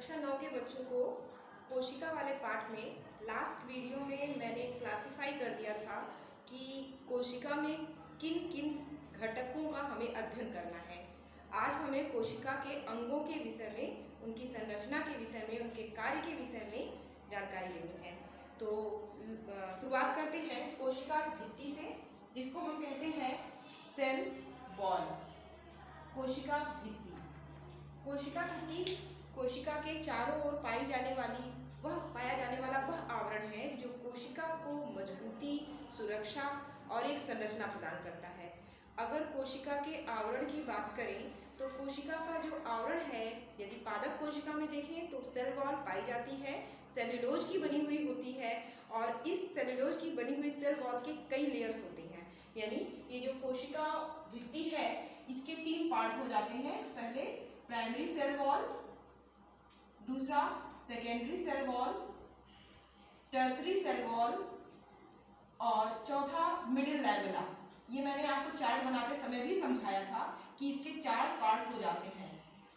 कक्षा 9 के बच्चों को कोशिका वाले पाठ में लास्ट वीडियो में मैंने क्लासिफाई कर दिया था कि कोशिका में किन किन घटकों का हमें अध्ययन करना है। आज हमें कोशिका के अंगों के विषय में, उनकी संरचना के विषय में, उनके कार्य के विषय में जानकारी लेनी है। तो शुरुआत करते हैं कोशिका भित्ति से, जिसको हम कहते हैं सेल वॉल। कोशिका भित्ति, कोशिका भित्ति कोशिका के चारों ओर पाया जाने वाला वह आवरण है जो कोशिका को मजबूती, सुरक्षा और एक संरचना प्रदान करता है। अगर कोशिका के आवरण की बात करें तो कोशिका का जो आवरण है, यदि पादप कोशिका में देखें तो सेल वॉल पाई जाती है, सेल्यूलोज की बनी हुई होती है और इस सेल्यूलोज की बनी हुई सेल वॉल के कई लेयर्स होते हैं। यानी ये जो कोशिका भित्ति है इसके 3 पार्ट हो जाते हैं। पहले प्राइमरी सेल वॉल, दूसरा secondary cell wall, tertiary cell wall और चौथा मिडिल लैमेला। ये मैंने आपको चार्ट बनाते समय भी समझाया था कि इसके 4 पार्ट हो जाते हैं।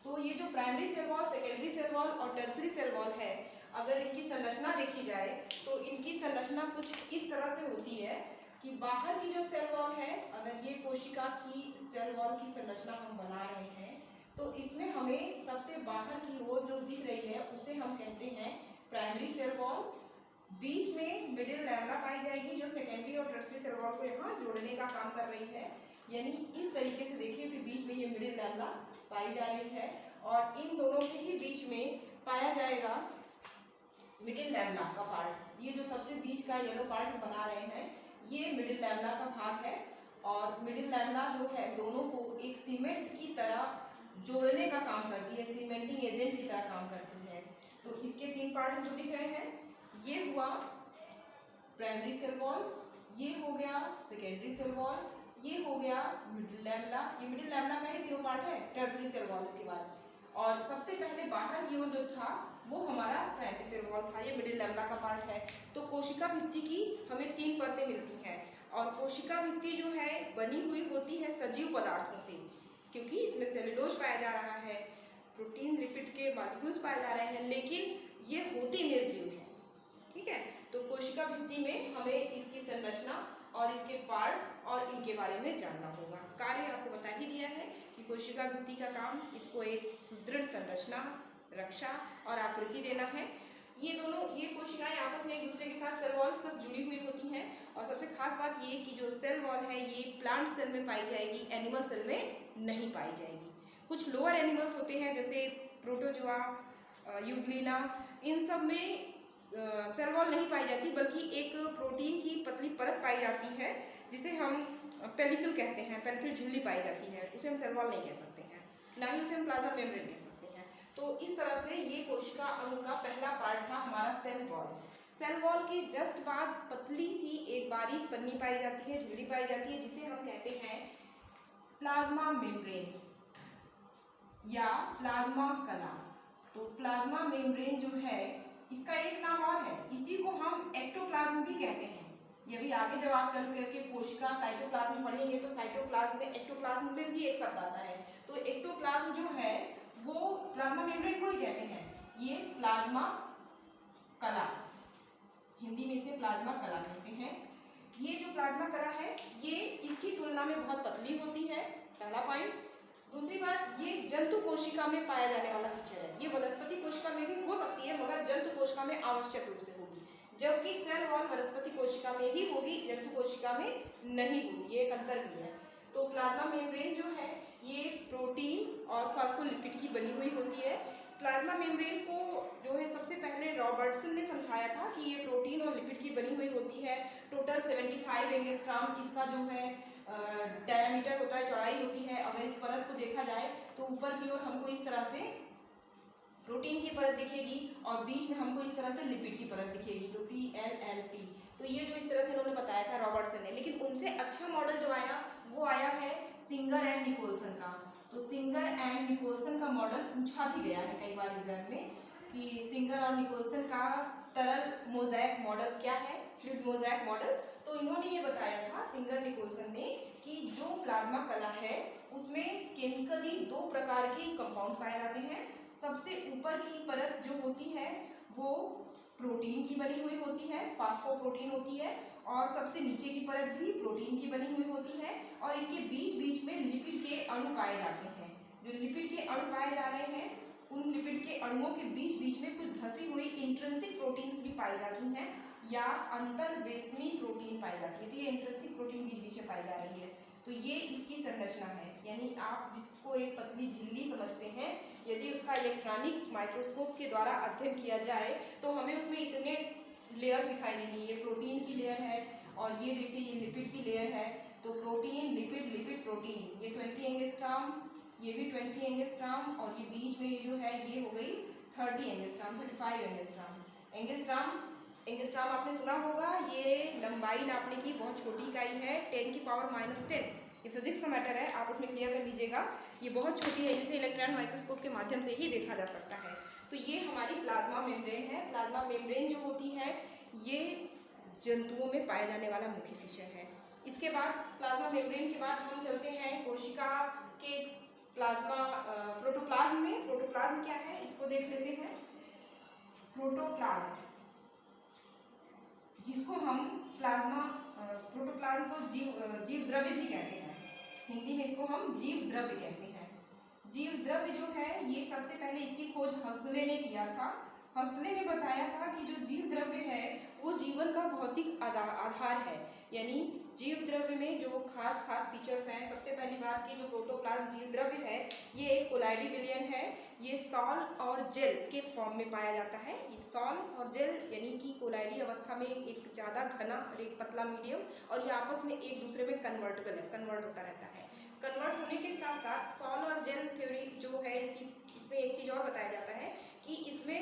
तो ये जो primary cell wall, secondary cell wall और टर्सरी सेल वॉल है, अगर इनकी संरचना देखी जाए तो इनकी संरचना कुछ इस तरह से होती है कि बाहर की जो सेल वॉल है, अगर ये कोशिका की सेल वॉल की संरचना हम बना रहे हैं तो इसमें हमें सबसे बाहर की ओर जो दिख रही है उसे हम कहते हैं प्राइमरी सेल वॉल। बीच में मिडिल लैमेला पाई जाएगी जो सेकेंडरी और टर्सरी सेल वॉल को यहाँ जोड़ने का काम कर रही है। यानी इस तरीके से देखिए कि बीच में ये मिडिल लैमेला पाई जा रही है और इन दोनों के ही बीच में पाया जाएगा मिडिल लैमेला का पार्ट। ये जो सबसे बीच का येलो पार्ट बना रहे हैं ये मिडिल लैमेला का भाग है और मिडिल लैमेला जो है दोनों को एक सीमेंट की तरह जोड़ने का काम करती है, सीमेंटिंग एजेंट की तरह काम करती है। तो इसके 3 पार्ट हमको दिख रहे हैं। ये हुआ प्राइमरी सेल वॉल, ये हो गया सेकेंडरी सेल वॉल, ये हो गया मिडिल लैमेला। ये मिडिल लैमेला का ही 3 पार्ट है, टर्सरी सेल वॉल इसके बाद। और सबसे पहले बाहर की ओर जो था वो हमारा प्राइमरी सेल वॉल था, ये मिडिल लैमेला का पार्ट है। तो कोशिका भित्ति की हमें 3 परतें मिलती हैं और कोशिका भित्ति जो है बनी हुई होती है सजीव पदार्थों से, क्योंकि इसमें सेल्यूलोज पाया जा रहा है, प्रोटीन लिपिड के मॉलिक्यूल्स पाए जा रहे हैं, लेकिन ये होती निर्जीव है। ठीक है, तो कोशिका भित्ति में हमें इसकी संरचना और इसके पार्ट और इनके बारे में जानना होगा। कार्य आपको बता ही दिया है कि कोशिका भित्ति का काम इसको एक सुदृढ़ संरचना, रक्षा और आकृति देना है। ये कोशिकाएं आपस में एक दूसरे के साथ सेल वॉल सब जुड़ी हुई होती हैं और सबसे खास बात ये कि जो सेल वॉल है ये प्लांट सेल में पाई जाएगी, एनिमल सेल में नहीं पाई जाएगी। कुछ लोअर एनिमल्स होते हैं जैसे प्रोटोजोआ, यूग्लिना, इन सब में सेल वॉल नहीं पाई जाती, बल्कि एक प्रोटीन की पतली परत पाई जाती है जिसे हम पेलिकल कहते हैं। पेलिकल झिल्ली पाई जाती है, उसे हम सेल वॉल नहीं कह सकते हैं, ना ही उसे हम प्लाज्मा मेम्ब्रेन कह सकते हैं। तो इस तरह से ये कोशिका अंग का पहला पार्ट था हमारा सेल वॉल। सेल वॉल के जस्ट बाद पतली सी एक बारीक पन्नी पाई जाती है, झिल्ली पाई जाती है, जिसे हम कहते हैं प्लाज्मा मेम्ब्रेन या प्लाज्मा कला। तो प्लाज्मा मेम्ब्रेन जो है इसका एक नाम और है, इसी को हम एक्टोप्लाज्म भी कहते हैं। ये भी आगे जब आप चल करके कोशिका साइटोप्लाज्म पढ़ेंगे तो साइटोप्लाज्म में एक्टोप्लाज्म में भी एक शब्द आता है। तो एक्टोप्लाज्म जो है वो प्लाज्मा मेम्ब्रेन को ही कहते हैं। ये प्लाज्मा कला, हिंदी में इसे प्लाज्मा कला कहते हैं। ये जो प्लाज्मा कला है ये इसकी तुलना में बहुत पतली होती है, पहला पॉइंट। दूसरी बात, ये जंतु कोशिका में पाया जाने वाला फीचर है। ये वनस्पति कोशिका में भी हो सकती है मगर जंतु कोशिका में आवश्यक रूप से होगी, जबकि सेल वॉल वनस्पति कोशिका में ही होगी, जंतु कोशिका में नहीं होगी। ये एक अंतर भी है। तो प्लाज्मा मेम्ब्रेन जो है ये प्रोटीन और फॉस्फोलिपिड की बनी हुई होती है। प्लाज्मा मेम्ब्रेन को जो है सबसे पहले रॉबर्टसन ने समझाया था कि ये प्रोटीन और लिपिड की बनी हुई होती है। टोटल 75 एंगस्ट्रॉम इसका जो है डायमीटर होता है, चौड़ाई होती है। अगर इस परत को देखा जाए तो ऊपर की ओर हमको इस तरह से प्रोटीन की परत दिखेगी और बीच में हमको इस तरह से लिपिड की परत दिखेगी, तो PLLP। तो ये जो इस तरह से उन्होंने बताया था रॉबर्टसन ने, लेकिन उनसे अच्छा मॉडल जो आया वो आया है सिंगर एंड निकोलसन का। तो सिंगर एंड निकोलसन का मॉडल पूछा भी गया है कई बार एग्जाम में कि सिंगर और निकोलसन का तरल मोज़ेक मॉडल क्या है, फ्लूइड मोज़ेक मॉडल। तो इन्होंने ये बताया था सिंगर निकोलसन ने कि जो प्लाज्मा कला है उसमें केमिकली 2 प्रकार के कंपाउंड्स पाए जाते हैं। सबसे सबसे ऊपर की परत जो होती है वो प्रोटीन की बनी हुई होती है, फास्फोप्रोटीन होती है, और सबसे नीचे की परत भी प्रोटीन की बनी हुई होती है, और इनके बीच बीच में लिपिड के अणु पाए जाते हैं। जो लिपिड के अणु पाए जा रहे हैं उन लिपिड के अणुओं के बीच बीच में कुछ धसी हुई इंट्रिंसिक प्रोटीन्स भी पाई जाती हैं या अंतर्वेशनी प्रोटीन पाई जाती है। तो ये इंट्रिंसिक प्रोटीन बीच बीच में पाई जा रही है। तो ये इसकी संरचना है, यानी आप जिसको एक पतली झिल्ली समझते हैं, यदि उसका इलेक्ट्रॉनिक माइक्रोस्कोप के द्वारा अध्ययन किया जाए तो हमें उसमें इतने लेयर्स दिखाई देंगे। ये प्रोटीन की लेयर है और ये देखिए ये लिपिड की लेयर है। तो प्रोटीन, लिपिड, लिपिड, प्रोटीन, ये 20 एंगस्ट्रॉम, ये भी 20 एंगस्ट्रॉम, और ये बीच में ये जो है ये हो गई 30 एंगस्ट्रॉम, 35 एंगस्ट्रॉम। एंगस्ट्रॉम आपने सुना होगा, ये लंबाई नापने की बहुत छोटी इकाई है, 10⁻⁻10। ये फिजिक्स का मैटर है, आप उसमें क्लियर कर लीजिएगा। ये बहुत छोटी है, इसे इलेक्ट्रॉन माइक्रोस्कोप के माध्यम से ही देखा जा सकता है। तो ये हमारी प्लाज्मा मेम्ब्रेन है। प्लाज्मा मेम्ब्रेन जो होती है ये जंतुओं में पाए जाने वाला मुख्य फीचर है। इसके बाद प्लाज्मा मेम्ब्रेन के बाद हम चलते हैं कोशिका के प्लाज्मा प्रोटोप्लाज्म में। प्रोटोप्लाज्म क्या है इसको देख लेते हैं। प्रोटोप्लाज्म, जिसको हम प्रोटोप्लाज्म को जीव द्रव्य भी कहते हैं। हिंदी में इसको हम जीव द्रव्य कहते हैं। जीव द्रव्य जो है ये सबसे पहले इसकी खोज हक्सले ने किया था। हक्सले ने बताया था कि जो जीव द्रव्य है वो जीवन का भौतिक आधार है, यानी जीव द्रव्य में जो खास फीचर्स हैं। सबसे पहली बात कि जो प्रोटोप्लाज्म जीव द्रव्य है ये एक कोलाइडी विलयन है। ये सॉल और जेल के फॉर्म में पाया जाता है। ये सॉल और जेल यानी कि कोलाइडी अवस्था में एक ज़्यादा घना और एक पतला मीडियम, और ये आपस में एक दूसरे में कन्वर्ट होता रहता है। कन्वर्ट होने के साथ साथ सॉल और जेल थ्योरी जो है इसमें एक चीज़ और बताया जाता है कि इसमें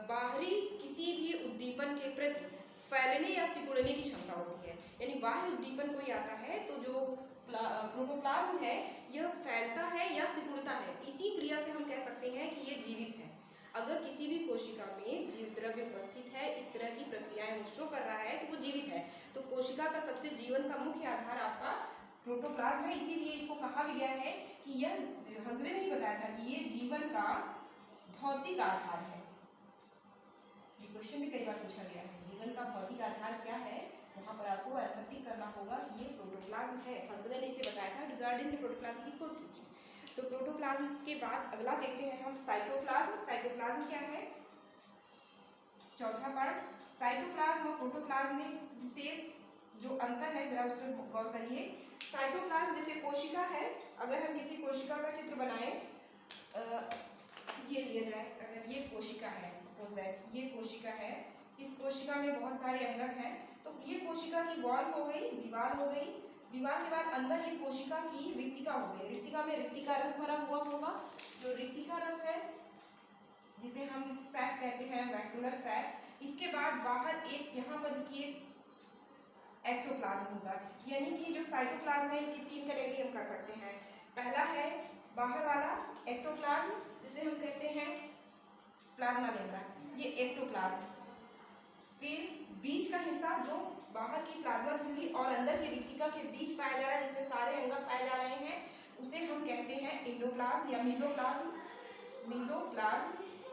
बाहरी किसी भी उद्दीपन के प्रति फैलने या सिकुड़ने की क्षमता होती है। यानी बाह्य उद्दीपन कोई आता है तो जो प्रोटोप्लाज्म है यह फैलता है या सिकुड़ता है। इसी क्रिया से हम कह सकते हैं कि ये जीवित है। अगर किसी भी कोशिका में जीव द्रव्य उपस्थित है, इस तरह की प्रक्रियाएं वो शो कर रहा है तो वो जीवित है। तो कोशिका का सबसे जीवन का मुख्य आधार आपका प्रोटोप्लाज्म है। इसीलिए इसको कहा भी गया है कि यह, हक्सले ने ही बताया था कि ये जीवन का भौतिक आधार है। ये क्वेश्चन भी कई बार पूछा गया है, जीवन का भौतिक आधार क्या है, वहां पर आपको आंसर टिक करना होगा। ये प्रोटोप्लाज्म है। हक्सले ने इसे बताया था, डिजार्डिन ने प्रोटोप्लाज्म की खोज की थी। तो प्रोटोप्लाज्म के बाद अगला देखते हैं हम साइटोप्लाज्म। साइटोप्लाज्म क्या है, चौथा पार्ट। साइटोप्लाज्म और प्रोटोप्लाज्म में विशेष जो अंतर है जरा उस पर गौर करिए। साइटोप्लाज्म जैसे कोशिका है, अगर हम किसी कोशिका का चित्र बनाएं, ये लिया जाए, अगर ये कोशिका है, सपोज दैट ये कोशिका है, इस कोशिका में बहुत सारे अंगक हैं, तो ये कोशिका की वॉल हो गई, दीवार हो गई। दीवार के बाद अंदर ये कोशिका की रिक्तिका हो गई। रिक्तिका में रिक्तिका रस भरा हुआ होगा। जो रिक्तिका रस है जिसे हम सैक कहते हैं, वैक्यूलर सैक। इसके बाद बाहर एक यहाँ पर इसकी एक एक्टोप्लाज्म होगा, यानी कि जो साइटोप्लाज्म है इसकी 3 कैटेगरी हम कर सकते हैं। पहला है बाहर वाला एक्टोप्लाज्म, जिसे हम कहते हैं प्लाज्मा मेम्ब्रेन, ये एक्टोप्लाज्म। फिर बीच का हिस्सा जो बाहर की प्लाज्मा झिल्ली और अंदर की रिक्तिका के बीच पाया जा रहा है, जिसमें सारे अंगक पाए जा रहे हैं, उसे हम कहते हैं इंडोप्लाज्म या मीजोप्लाज्म।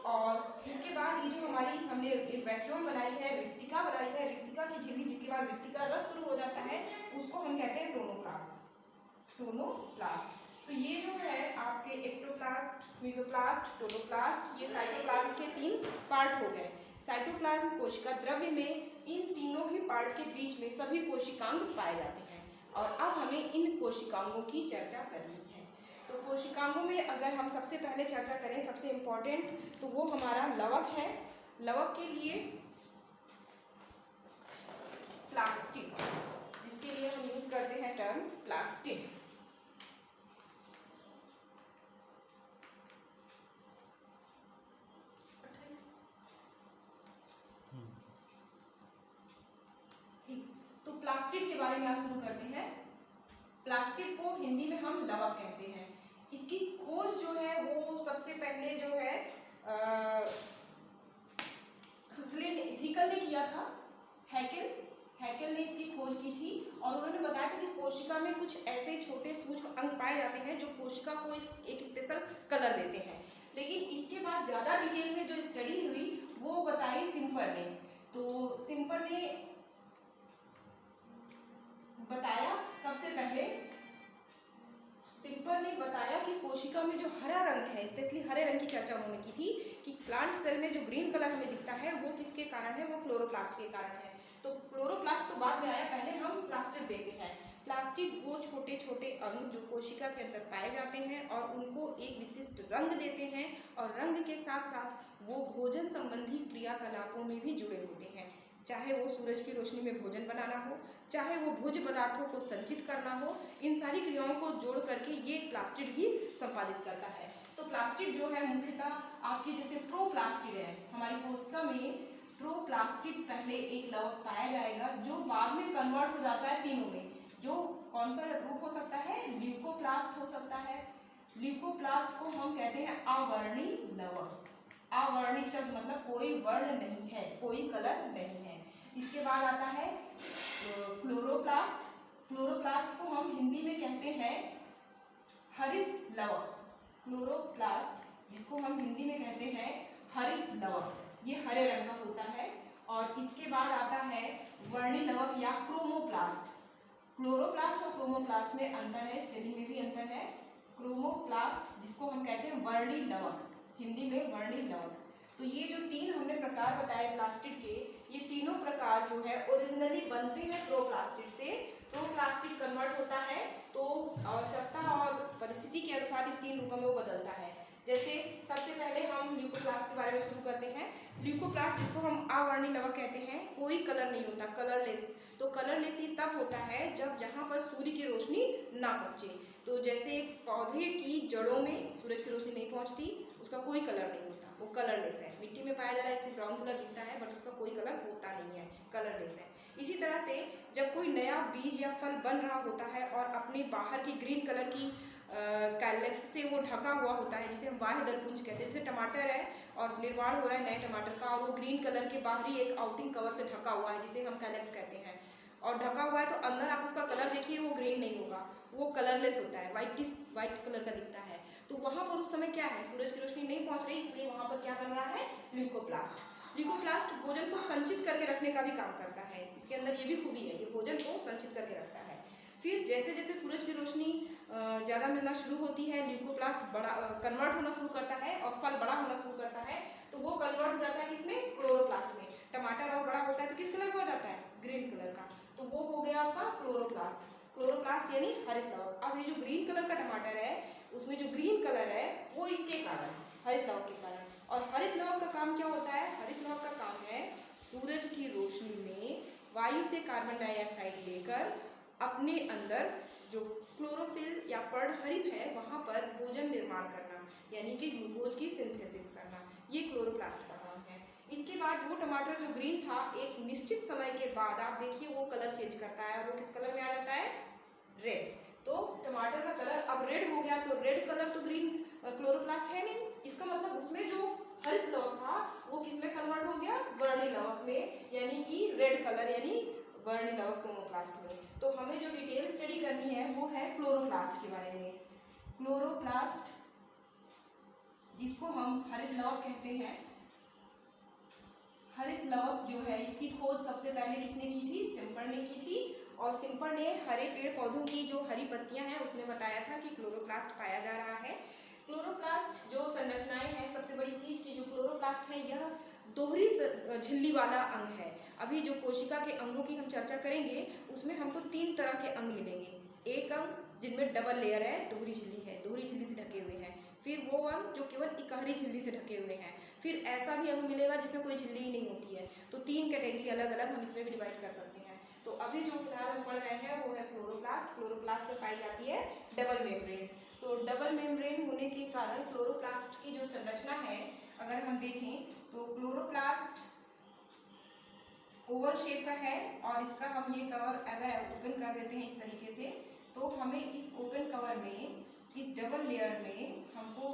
और इसके बाद ये जो हमने एक वैक्यूल बनाई है, रिक्तिका बनाई है, रिक्तिका की झिल्ली जिसके बाद रिक्तिका रस शुरू हो जाता है, उसको हम कहते हैं टोनोप्लास्ट। तो ये जो है आपके एक्टोप्लास्ट, मीजोप्लास्ट, टोनोप्लास्ट, ये साइटोप्लाज्म के 3 पार्ट हो गए। साइटोप्लाज्म कोशिका द्रव्य में इन तीनों ही पार्ट के बीच में सभी कोशिकांग पाए जाते हैं। और अब हमें इन कोशिकांगों की चर्चा करनी है। तो कोशिकांगों में अगर हम सबसे पहले चर्चा करें, सबसे इम्पोर्टेंट तो वो हमारा लवक है। लवक के लिए प्लास्टिड, जिसके लिए हम यूज करते हैं टर्म प्लास्टिड। तो प्लास्टिड के बारे में आप शुरू करते हैं। प्लास्टिड को हिंदी में हम लवक कहते हैं। इसकी खोज जो है वो सबसे पहले जो है हिकल ने किया था। हैकेल ने इसकी खोज की थी और उन्होंने बताया था कि कोशिका में कुछ ऐसे छोटे सूक्ष्म अंग पाए जाते हैं जो कोशिका को एक स्पेशल कलर देते हैं। लेकिन इसके बाद ज़्यादा डिटेल में जो स्टडी हुई वो बताई सिम्पर ने। तो सिम्पर ने बताया, सबसे पहले सिम्पर ने बताया कि कोशिका में जो हरा रंग है, स्पेशली हरे रंग की चर्चा उन्होंने की थी कि प्लांट सेल में जो ग्रीन कलर हमें दिखता है वो किसके कारण है, वो क्लोरोप्लास्ट के कारण है। तो क्लोरोप्लास्ट तो बाद में आया, पहले हम प्लास्टिड देखते हैं। प्लास्टिड वो छोटे छोटे अंग जो कोशिका के अंदर पाए जाते हैं और उनको एक विशिष्ट रंग देते हैं, और रंग के साथ साथ वो भोजन संबंधी क्रियाकलापों में भी जुड़े होते हैं। चाहे वो सूरज की रोशनी में भोजन बनाना हो, चाहे वो भोज्य पदार्थों को संचित करना हो, इन सारी क्रियाओं को जोड़ करके ये प्लास्टिड ही संपादित करता है। तो प्लास्टिड जो है मुख्यतः आपकी जैसे प्रोप्लास्टिड है, हमारी कोशिका में प्रोप्लास्टिड पहले एक लवक पाया जाएगा जो बाद में कन्वर्ट हो जाता है तीनों में। जो कौन सा रूप हो सकता है, ल्यूकोप्लास्ट हो सकता है। ल्यूकोप्लास्ट को हम कहते हैं अवर्णी लवक। अवर्णी शब्द मतलब कोई वर्ण नहीं है, कोई कलर नहीं है। इसके बाद आता है क्लोरोप्लास्ट। क्लोरोप्लास्ट को हम हिंदी में कहते हैं हरित लवक। क्लोरोप्लास्ट जिसको हम हिंदी में कहते हैं हरित लवक, ये हरे रंग का होता है। और इसके बाद आता है वर्णी लवक या क्रोमोप्लास्ट। क्लोरोप्लास्ट और क्रोमोप्लास्ट में अंतर है, स्पेलिंग में भी अंतर है। क्रोमोप्लास्ट जिसको हम कहते हैं वर्णी लवक, हिंदी में वर्णी लवक। तो ये जो तीन हमने प्रकार बताए प्लास्टिड के, ये तीनों प्रकार जो है ओरिजिनली बनते हैं प्रोप्लास्टिड से। प्रोप्लास्टिड कन्वर्ट होता है तो आवश्यकता और परिस्थिति के अनुसार इन तीन रूपों में वो बदलता है। जैसे सबसे पहले हम ल्यूकोप्लास्ट के बारे में शुरू करते हैं। ल्यूकोप्लास्ट जिसको हम अवर्णी लवक कहते हैं, कोई कलर नहीं होता, कलरलेस। तो कलरलेस ही तब होता है जब जहाँ पर सूर्य की रोशनी ना पहुँचे। तो जैसे पौधे की जड़ों में सूरज की रोशनी नहीं पहुँचती, उसका कोई कलर नहीं होता, वो कलरलेस है। मिट्टी में पाया जा रहा है इसलिए ब्राउन कलर दिखता है, बट उसका कोई कलर होता नहीं है, कलरलेस है। इसी तरह से जब कोई नया बीज या फल बन रहा होता है और अपने बाहर की ग्रीन कलर की कैलेक्स से वो ढका हुआ होता है, जिसे हम बाह्य दलपुंज कहते हैं। जैसे टमाटर है और निर्माण हो रहा है नए टमाटर का, और वो ग्रीन कलर के बाहरी एक आउटिंग कवर से ढका हुआ है जिसे हम कैलेक्स कहते हैं, और ढका हुआ है तो अंदर आप उसका कलर देखिए वो ग्रीन नहीं होगा, वो कलरलेस होता है, वाइट कलर का दिखता है। तो वहाँ पर उस समय क्या है, सूरज की रोशनी नहीं पहुँच रही, इसलिए वहाँ पर क्या बन रहा है, ल्यूकोप्लास्ट। ल्यूकोप्लास्ट भोजन को संचित करके रखने का भी काम करता है। इसके अंदर ये भी खूबी है, ये भोजन को संचित करके रखता है। फिर जैसे जैसे सूरज की रोशनी ज़्यादा मिलना शुरू होती है, ल्यूकोप्लास्ट बड़ा कन्वर्ट होना शुरू करता है और फल बड़ा होना शुरू करता है। तो वो कन्वर्ट हो जाता है किसमें, क्लोरोप्लास्ट में। टमाटर और बड़ा होता है तो किस कलर का हो जाता है, ग्रीन कलर का। तो वो हो गया आपका क्लोरोप्लास्ट। क्लोरोप्लास्ट यानी हरित लवक। अब ये जो ग्रीन कलर का टमाटर है उसमें जो ग्रीन कलर है वो इसके कारण, हरित लवक के कारण। और हरित लवक का काम क्या होता है, हरित लवक का काम है सूरज की रोशनी में वायु से कार्बन डाइऑक्साइड लेकर अपने अंदर जो क्लोरोफिल या पर्णहरित है वहाँ पर भोजन निर्माण करना, यानी कि ग्लूकोज की सिंथेसिस करना, ये क्लोरोप्लास्ट का काम है। इसके बाद वो टमाटर जो ग्रीन था एक निश्चित समय के बाद आप देखिए वो कलर चेंज करता है, और वो किस कलर में आ जाता है, रेड। तो टमाटर का कलर अब रेड हो गया, तो रेड कलर तो ग्रीन क्लोरोप्लास्ट है नहीं, इसका मतलब उसमें जो हरित लवक था वो किसमें कन्वर्ट हो गया, वर्णी लवक में, यानी कि रेड कलर यानी वर्णी लवक क्रोमोप्लास्ट में। तो हमें जो डिटेल स्टडी करनी है वो है क्लोरोप्लास्ट के बारे में। क्लोरोप्लास्ट जिसको हम हरित लवक कहते हैं, हरित लवक जो है इसकी खोज सबसे पहले किसने की थी, सिम्पर ने की थी। और सिम्पर ने हरे पेड़ पौधों की जो हरी पत्तियां हैं उसमें बताया था कि क्लोरोप्लास्ट पाया जा रहा है। क्लोरोप्लास्ट जो संरचनाएं हैं, सबसे बड़ी चीज की जो क्लोरोप्लास्ट है यह दोहरी झिल्ली वाला अंग है। अभी जो कोशिका के अंगों की हम चर्चा करेंगे उसमें हमको तीन तरह के अंग मिलेंगे। एक अंग जिनमें डबल लेयर है, दोहरी झिल्ली है, दोहरी झिल्ली से ढके हुए हैं। फिर वो अंग जो केवल इकहरी झिल्ली से ढके हुए हैं। फिर ऐसा भी अंग मिलेगा जिसमें कोई झिल्ली ही नहीं होती है। तो तीन कैटेगरी अलग अलग हम इसमें भी डिवाइड कर सकते हैं। तो अभी जो फिलहाल हम पढ़ रहे हैं वो है क्लोरोप्लास्ट। क्लोरोप्लास्ट में पाई जाती है डबल मेम्ब्रेन। तो डबल मेम्ब्रेन होने के कारण क्लोरोप्लास्ट की जो संरचना है अगर हम देखें तो क्लोरोप्लास्ट ओवल शेप का है, और इसका हम ये कवर अगर ओपन कर देते हैं इस तरीके से तो हमें इस ओपन कवर में, इस डबल लेयर में हमको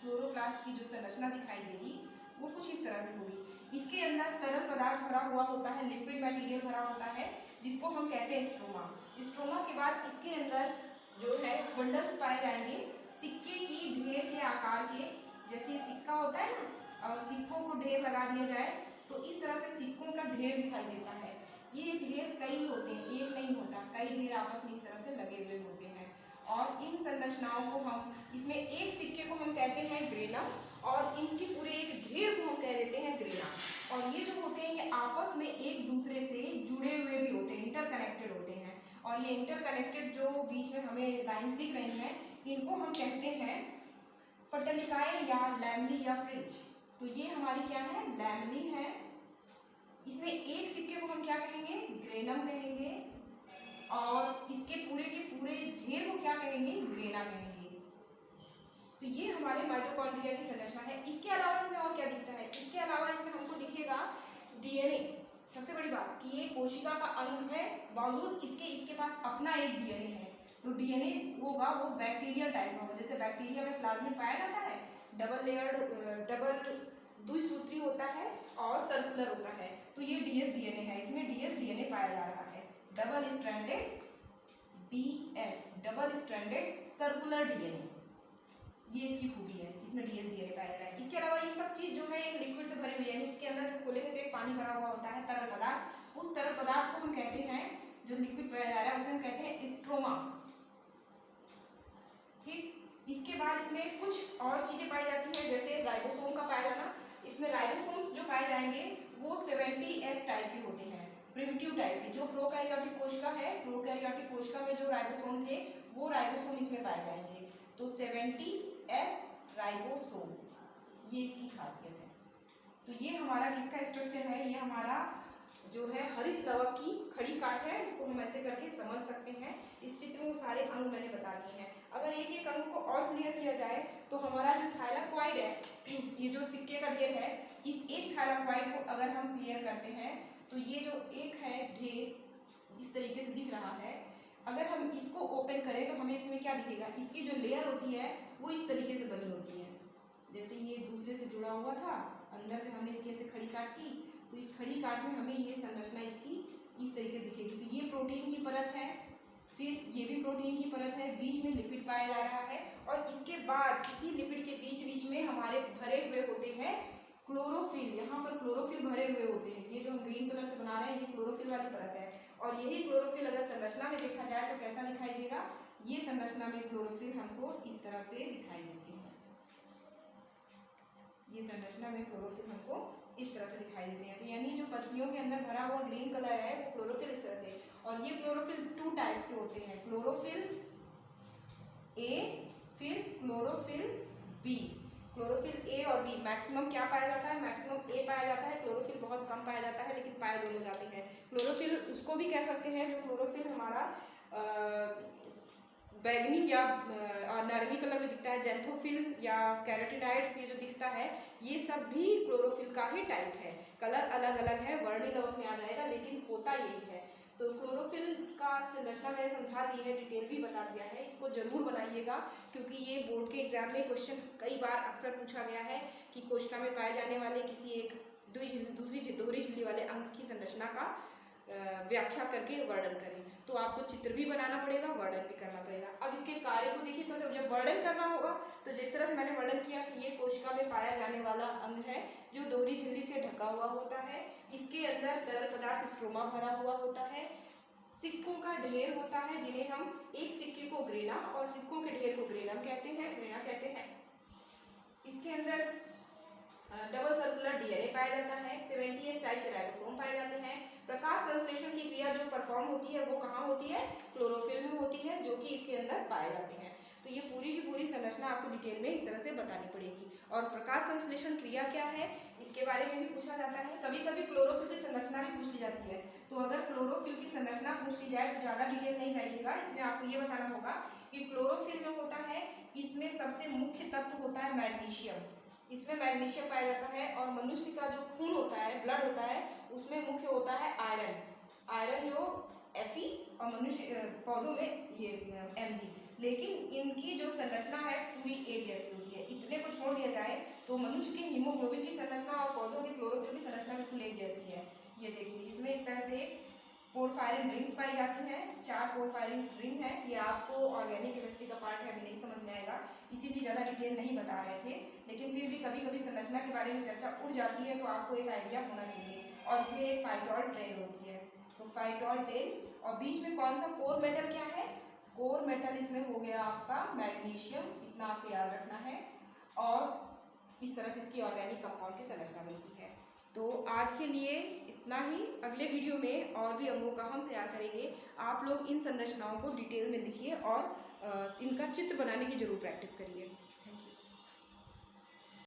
क्लोरोप्लास्ट की जो संरचना दिखाई देगी वो कुछ इस तरह से होगी। इसके अंदर तरल पदार्थ भरा हुआ होता है, लिक्विड मटेरियल भरा होता है जिसको हम कहते हैं स्ट्रोमा। स्ट्रोमा के बाद इसके अंदर जो है बंडल्स पाए जाएंगे सिक्के की ढेर के आकार के। जैसे सिक्का होता है ना, ढेर लगा दिया जाए तो इस तरह से सिक्कों का ढेर दिखाई देता है। ये ढेर कई होते हैं, एक नहीं होता, कई ढेर आपस में इस तरह से लगे हुए होते हैं। और इन संरचनाओं को हम, इसमें एक सिक्के को हम कहते हैं ग्रेनम और इनके पूरे एक ढेर को हम कह देते हैं ग्रेना। और ये जो होते हैं ये आपस में एक दूसरे से जुड़े हुए भी होते हैं, इंटरकनेक्टेड होते हैं। और ये इंटरकनेक्टेड जो बीच में हमें लाइंस दिख रही हैं, इनको हम कहते हैं पटलिकाएं या लैमली या फ्रिंज। तो ये हमारी क्या है, लैमली है। इसमें एक सिक्के को हम क्या कहेंगे, ग्रेनम कहेंगे, और इसके पूरे के पूरे इस ढेर को क्या कहेंगे, ग्रेना कहेंगे। तो ये हमारे माइटोकॉन्ड्रिया की संरचना है। इसके अलावा इसमें और क्या दिखता है, इसके अलावा इसमें हमको दिखेगा डीएनए। सबसे बड़ी बात कि ये कोशिका का अंग है, बावजूद इसके पास अपना एक डीएनए है। तो डीएनए होगा वो बैक्टीरियल टाइप का होगा। जैसे बैक्टीरिया में प्लाज्मिड पाया जाता है, डबल लेयर्ड, डबल द्विसूत्री होता है और सर्कुलर होता है। तो ये डीएस डीएनए है, इसमें डीएस डीएनए पाया जा रहा है, double stranded DS, double stranded circular DNA, ये इसकी खूबी है, इसमें डीएस डीएनए पाया जा रहा है। इसके अलावा ये सब चीज जो है एक लिक्विड से भरी हुई है, यानी इसके अंदर खोलेंगे तो एक पानी भरा हुआ होता है, तरल पदार्थ। उस तरल पदार्थ को हम कहते हैं, जो लिक्विड पाया जा रहा है उसे हम कहते हैं स्ट्रोमा। ठीक, इसके बाद इसमें कुछ और चीजें पाई जाती हैं, जैसे राइबोसोम का पाया जाना। इसमें राइबोसोम्स जो पाए जाएंगे वो 70S टाइप के होते हैं, प्रिमिटिव टाइप के। जो प्रोकैरियोटिक कोशिका है, प्रोकैरियोटिक कोशिका में जो राइबोसोम थे वो राइबोसोम इसमें पाए जाएंगे। तो 70S राइबोसोम, ये इसकी खासियत है। तो ये हमारा किसका स्ट्रक्चर है, ये हमारा जो है हरित लवक की खड़ी काट है। इसको हम ऐसे करके समझ सकते हैं। इस चित्र में सारे अंग मैंने बता दिए हैं। अगर एक एक अंग को और क्लियर किया जाए तो हमारा जो थाइलाक्वाइड है, ये जो सिक्के का ढेर है, इस एक थाइलाक्वाइड को अगर हम क्लियर करते हैं तो ये जो एक है ढेर इस तरीके से दिख रहा है। अगर हम इसको ओपन करें तो हमें इसमें क्या दिखेगा, इसकी जो लेयर होती है वो इस तरीके से बनी होती है। जैसे ये दूसरे से जुड़ा हुआ था, अंदर से हमने इसकी ऐसे खड़ी काट की, तो इस खड़ी काट में हमें ये संरचना इसकी इस तरीके से दिखेगी। तो ये प्रोटीन की परत है, फिर ये भी प्रोटीन की परत है, बीच में लिपिड पाया जा रहा है, और इसके बाद इसी लिपिड के बीच बीच में हमारे भरे हुए होते हैं क्लोरोफिल। यहाँ पर क्लोरोफिल भरे हुए होते हैं। ये जो हम ग्रीन कलर से बना रहे हैं ये क्लोरोफिल वाली परत है। और यही क्लोरोफिल अगर संरचना में देखा जाए तो कैसा दिखाई देगा, ये संरचना में क्लोरोफिल हमको इस तरह से दिखाई देती है। ये संरचना में क्लोरोफिल हमको इस तरह से दिखाई देते हैं। तो यानी जो पत्तियों के अंदर भरा हुआ ग्रीन कलर है वो क्लोरोफिल इस तरह से। और ये क्लोरोफिल 2 टाइप्स के होते हैं, क्लोरोफिल ए फिर क्लोरोफिल बी। क्लोरोफिल ए और बी मैक्सिमम क्या पाया जाता है, मैक्सिमम ए पाया जाता है, क्लोरोफिल बहुत कम पाया जाता है, लेकिन पाए दोनों जाते हैं। क्लोरोफिल उसको भी कह सकते हैं जो क्लोरोफिल हमारा बैगनी या नारंगी कलर में दिखता है, जेंथोफिल या कैरोटीनॉइड्स ये जो दिखता है, ये सब भी क्लोरोफिल का ही टाइप है। कलर अलग अलग है, वर्णी लवक में आ जाएगा, लेकिन होता यही है। तो क्लोरोफिल का संरचना मैंने समझा दी है, डिटेल भी बता दिया है। इसको जरूर बनाइएगा क्योंकि ये बोर्ड के एग्जाम में क्वेश्चन कई बार अक्सर पूछा गया है कि कोशिका में पाए जाने वाले किसी एक दूसरी दोहरी झिल्ली वाले अंग की संरचना का व्याख्या करके वर्णन करें। तो आपको चित्र भी बनाना पड़ेगा, वर्णन भी करना पड़ेगा। अब इसके कार्य को देखिए, सबसे जब वर्णन करना होगा तो जिस तरह से मैंने वर्णन किया कि ये कोशिका में पाया जाने वाला अंग है जो दोहरी झिल्ली से ढका हुआ होता है, इसके अंदर तरल पदार्थ स्ट्रोमा भरा हुआ होता है, सिक्कों का ढेर होता है जिन्हें हम एक सिक्के को ग्रेना और सिक्कों के ढेर को ग्रेना कहते हैं। इसके अंदर डबल सर्कुलर डीएनए पाया जाता है, 70S टाइप के राइबोसोम पाए जाते हैं। प्रकाश संश्लेषण की क्रिया जो परफॉर्म होती है वो कहाँ होती है, क्लोरोफिल में होती है, जो कि इसके अंदर पाए जाते हैं। तो ये पूरी की पूरी संरचना आपको डिटेल में इस तरह से बतानी पड़ेगी। और प्रकाश संश्लेषण क्रिया क्या है इसके बारे में भी पूछा जाता है। कभी कभी क्लोरोफिल की संरचना भी पूछ ली जाती है। तो अगर क्लोरोफिल की संरचना पूछ ली जाए तो ज़्यादा डिटेल नहीं जाइएगा, इसमें आपको ये बताना होगा कि क्लोरोफिल जो होता है इसमें सबसे मुख्य तत्व होता है मैग्नीशियम। इसमें मैग्नीशियम पाया जाता है। और मनुष्य का जो खून होता है, ब्लड होता है, उसमें मुख्य होता है आयरन। आयरन जो Fe और मनुष्य पौधों में ये Mg। लेकिन इनकी जो संरचना है पूरी एक जैसी होती है। इतने को छोड़ दिया जाए तो मनुष्य के हीमोग्लोबिन की संरचना और पौधों के क्लोरोफिल की संरचना बिल्कुल एक जैसी है। ये देखिए इसमें इस तरह से पोरफायरिन रिंग्स पाई जाती हैं। 4 पोरफायरिन रिंग है। ये आपको ऑर्गेनिक केमिस्ट्री का पार्ट है, अभी नहीं समझ में आएगा, इसीलिए ज़्यादा डिटेल नहीं बता रहे थे, लेकिन फिर भी कभी कभी संरचना के बारे में चर्चा उड़ जाती है तो आपको एक आइडिया होना चाहिए। और इसमें एक फाइटोल ट्रेन होती है, तो फाइटोल टेल, और बीच में कौन सा कोर मेटल क्या है? कोर मेटल इसमें हो गया आपका मैग्नीशियम, इतना आपको याद रखना है। और इस तरह से इसकी ऑर्गेनिक कंपाउंड की संरचना मिलती है। तो आज के लिए इतना ही। अगले वीडियो में और भी अंगों का हम तैयार करेंगे। आप लोग इन संरचनाओं को डिटेल में लिखिए और इनका चित्र बनाने की जरूर प्रैक्टिस करिए।